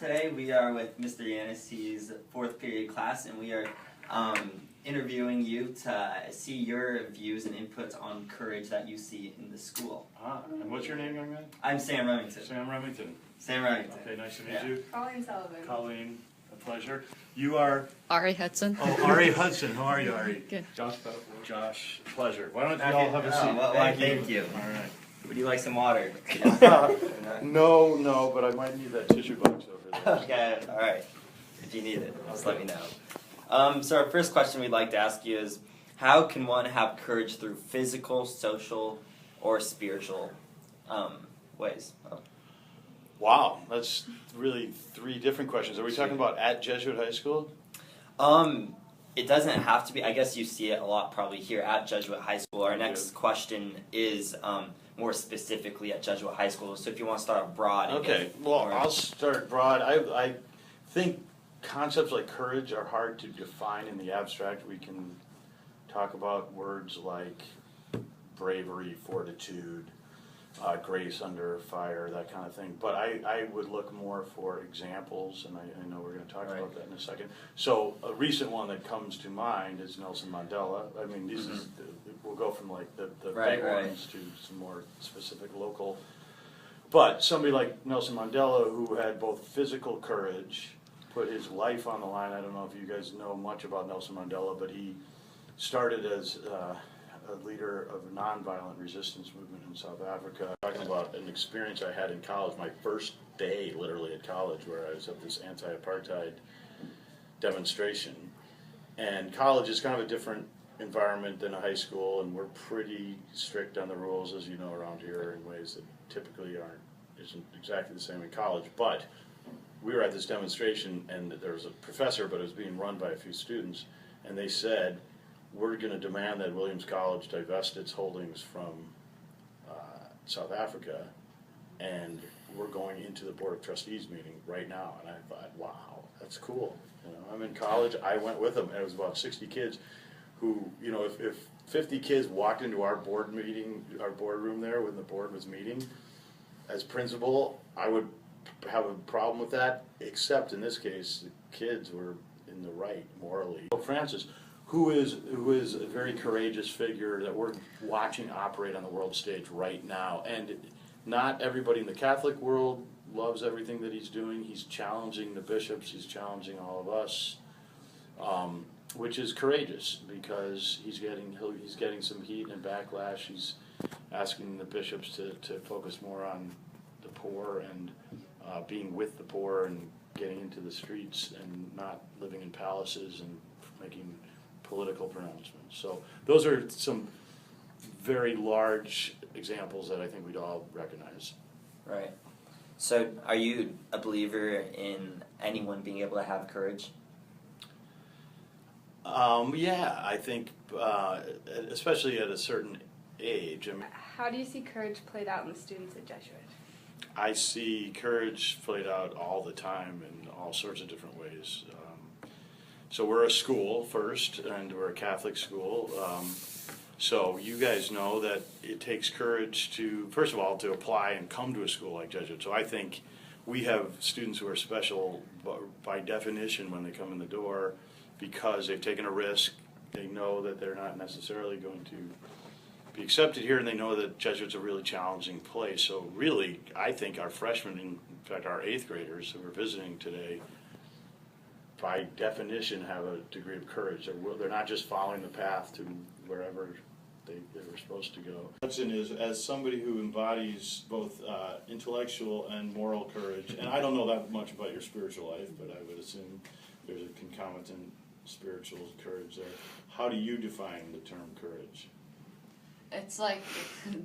Today we are with Mr. Yanis's fourth period class, and we are interviewing you to see your views and inputs on courage that you see in the school. And what's your name, young man? I'm Sam Remington. Sam Remington. Sam Remington. Okay, nice to meet you. Colleen Sullivan. Colleen, a pleasure. You are? Ari Hudson. Oh, Ari Hudson. How are you, Ari? Good. Josh, pleasure. Why don't you all have a seat? Thank you. All right. Would you like some water? No, but I might need that tissue box over there. Okay, alright. If you need it, just let me know. So our first question we'd like to ask you is, how can one have courage through physical, social, or spiritual ways? Wow, that's really three different questions. Are we talking about at Jesuit High School? It doesn't have to be. I guess you see it a lot probably here at Jesuit High School. Our next question is more specifically at Jesuit High School. So if you want to start broad. Okay, well, I'll start broad. I think concepts like courage are hard to define in the abstract. We can talk about words like bravery, fortitude, grace under fire, that kind of thing. But I would look more for examples, and I know we're going to talk about that in a second. So a recent one that comes to mind is Nelson Mandela. I mean, these is we'll go from like the big ones to some more specific local. But somebody like Nelson Mandela, who had both physical courage, put his life on the line. I don't know if you guys know much about Nelson Mandela, but he started as a leader of a nonviolent resistance movement in South Africa. Talking about an experience I had in college, my first day literally at college, where I was at this anti-apartheid demonstration. And college is kind of a different environment than a high school, and we're pretty strict on the rules, as you know, around here in ways that typically isn't exactly the same in college. But we were at this demonstration, and there was a professor, but it was being run by a few students, and they said, we're going to demand that Williams College divest its holdings from South Africa, and we're going into the Board of Trustees meeting right now. And I thought, wow, that's cool. You know, I'm in college. I went with them, and it was about 60 kids who, you know, if 50 kids walked into our board meeting, our boardroom there when the board was meeting, as principal, I would have a problem with that, except in this case, the kids were in the right morally. Pope Francis, who is a very courageous figure that we're watching operate on the world stage right now. And not everybody in the Catholic world loves everything that he's doing. He's challenging the bishops, he's challenging all of us, which is courageous because he's getting some heat and backlash. He's asking the bishops to focus more on the poor and being with the poor and getting into the streets and not living in palaces and making political pronouncements. So those are some very large examples that I think we'd all recognize. Right. So are you a believer in anyone being able to have courage? Yeah, I think especially at a certain age. I mean, How do you see courage played out in the students at Jesuit? I see courage played out all the time in all sorts of different ways. So we're a school first, and we're a Catholic school. So you guys know that it takes courage to, first of all, to apply and come to a school like Jesuit. So I think we have students who are special by definition when they come in the door because they've taken a risk. They know that they're not necessarily going to be accepted here, and they know that Jesuit's a really challenging place. So really, I think our freshmen, in fact our 8th graders who are visiting today, by definition have a degree of courage. They're not just following the path to wherever they were supposed to go. Hudson is, as somebody who embodies both intellectual and moral courage, and I don't know that much about your spiritual life, but I would assume there's a concomitant spiritual courage there. How do you define the term courage? It's like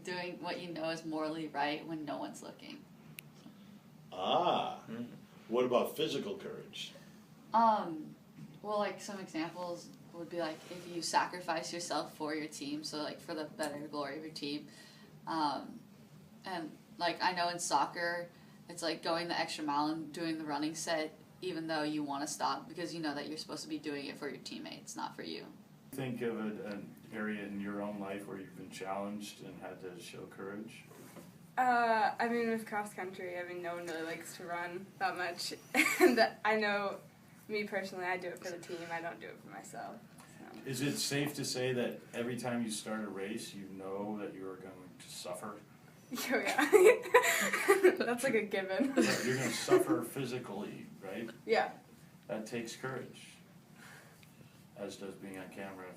doing what you know is morally right when no one's looking. What about physical courage? Well, like some examples would be like if you sacrifice yourself for your team, so like for the better glory of your team. And like I know in soccer, it's like going the extra mile and doing the running set even though you want to stop because you know that you're supposed to be doing it for your teammates, not for you. Think of an area in your own life where you've been challenged and had to show courage? I mean, with cross country, I mean, no one really likes to run that much. And I know, me personally, I do it for the team. I don't do it for myself. So. Is it safe to say that every time you start a race, you know that you are going to suffer? Oh, yeah. That's like a given. You're going to suffer physically, right? Yeah. That takes courage, as does being on camera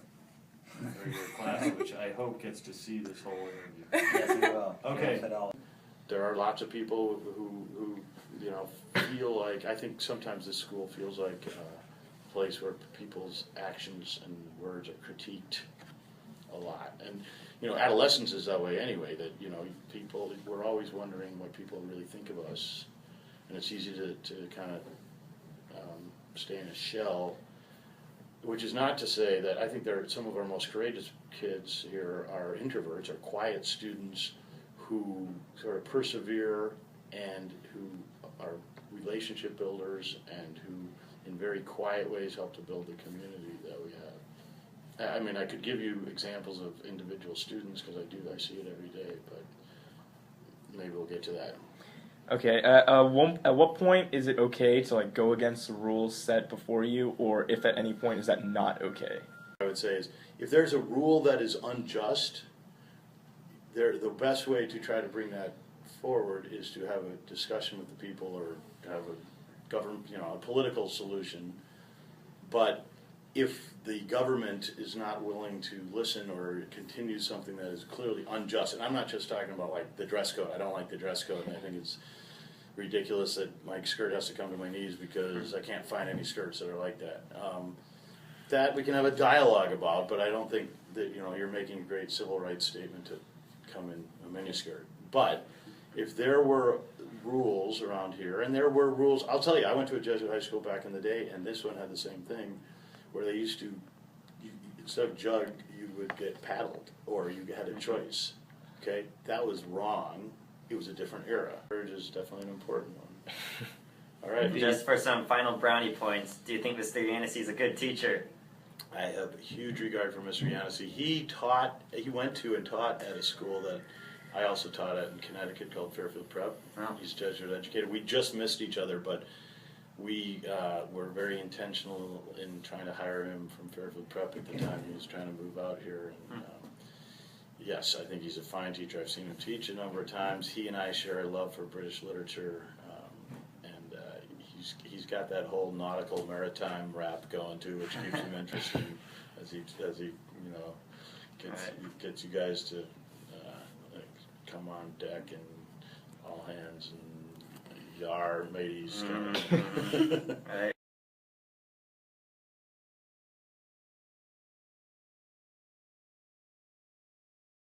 for your class, which I hope gets to see this whole interview. Yes, we will. Okay. If at all. There are lots of people who you know, feel like, I think sometimes this school feels like a place where people's actions and words are critiqued a lot. And, you know, adolescence is that way anyway, that, you know, we're always wondering what people really think of us. And it's easy to kind of stay in a shell, which is not to say that I think some of our most courageous kids here are introverts, are quiet students who sort of persevere and who are relationship builders and who in very quiet ways help to build the community that we have. I mean, I could give you examples of individual students because I see it every day, but maybe we'll get to that. Okay. At what point is it okay to like go against the rules set before you, or if at any point is that not okay? I would say is if there's a rule that is unjust, the best way to try to bring that forward is to have a discussion with the people or have a government, you know, a political solution. But if the government is not willing to listen or continue something that is clearly unjust, and I'm not just talking about like the dress code. I don't like the dress code, and I think it's ridiculous that my skirt has to come to my knees because I can't find any skirts that are like that. That we can have a dialogue about, but I don't think that, you know, you're making a great civil rights statement to come in a miniskirt. But if there were rules around here, and there were rules, I'll tell you, I went to a Jesuit high school back in the day, and this one had the same thing, where they used to, instead of jug, you would get paddled, or you had a choice. Okay, that was wrong. It was a different era. Courage is definitely an important one. All right. Just for some final brownie points, do you think Mr. Yancey is a good teacher? I have a huge regard for Mr. Yancey. He went to and taught at a school that I also taught at in Connecticut called Fairfield Prep. Oh. He's Jesuit educated. We just missed each other, but we were very intentional in trying to hire him from Fairfield Prep at the time he was trying to move out here. And, yes, I think he's a fine teacher. I've seen him teach a number of times. He and I share a love for British literature, and he's got that whole nautical maritime rap going too, which keeps him interested as he you know gets you guys to like, come on deck and all hands and yar mateys. Right.